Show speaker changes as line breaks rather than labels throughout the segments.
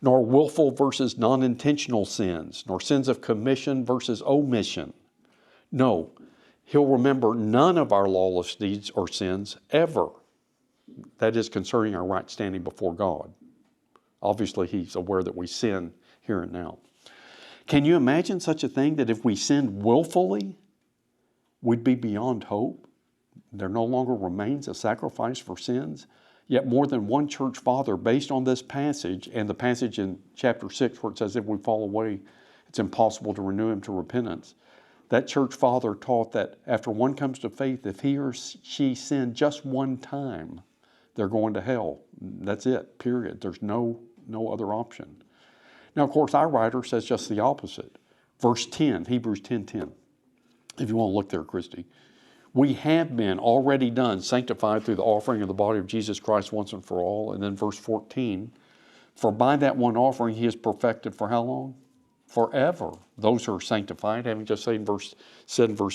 nor willful versus non-intentional sins, nor sins of commission versus omission. No, He'll remember none of our lawless deeds or sins ever. That is concerning our right standing before God. Obviously, He's aware that we sin here and now. Can you imagine such a thing, that if we sinned willfully, we'd be beyond hope? There no longer remains a sacrifice for sins? Yet more than one church father, based on this passage and the passage in chapter 6 where it says if we fall away, it's impossible to renew him to repentance. That church father taught that after one comes to faith, if he or she sinned just one time, they're going to hell. That's it, period. There's no other option. Now, of course, our writer says just the opposite. Verse 10, Hebrews 10:10. If you want to look there, Christy. We have been already done, sanctified through the offering of the body of Jesus Christ once and for all. And then verse 14, for by that one offering He is perfected for how long? Forever. Those who are sanctified, having just said in verse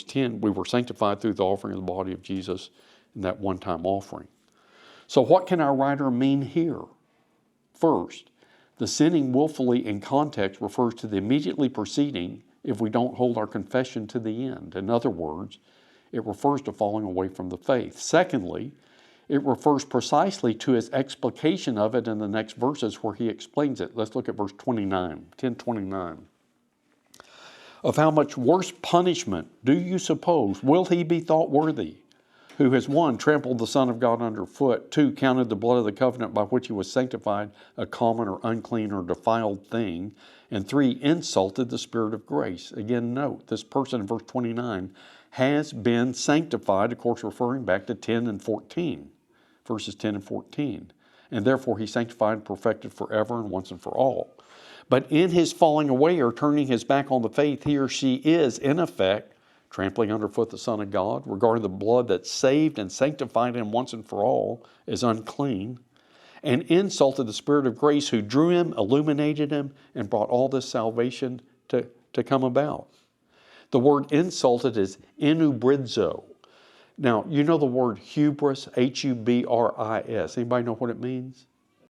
10, we were sanctified through the offering of the body of Jesus in that one-time offering. So what can our writer mean here? First, the sinning willfully in context refers to the immediately preceding if we don't hold our confession to the end. In other words, it refers to falling away from the faith. Secondly, it refers precisely to His explication of it in the next verses where He explains it. Let's look at verse 29, 10:29. Of how much worse punishment do you suppose will he be thought worthy, who has 1, trampled the Son of God underfoot, 2, counted the blood of the covenant by which he was sanctified a common or unclean or defiled thing, and 3, insulted the Spirit of grace. Again, note, this person in verse 29 has been sanctified, of course referring back to 10 and 14, verses 10 and 14. And therefore He's sanctified and perfected forever and once and for all. But in his falling away or turning his back on the faith, he or she is, in effect, trampling underfoot the Son of God, regarding the blood that saved and sanctified him once and for all as unclean, and insulted the Spirit of grace who drew him, illuminated him, and brought all this salvation to come about. The word insulted is enubrizo. Now, you know the word hubris, H-U-B-R-I-S. Anybody know what it means?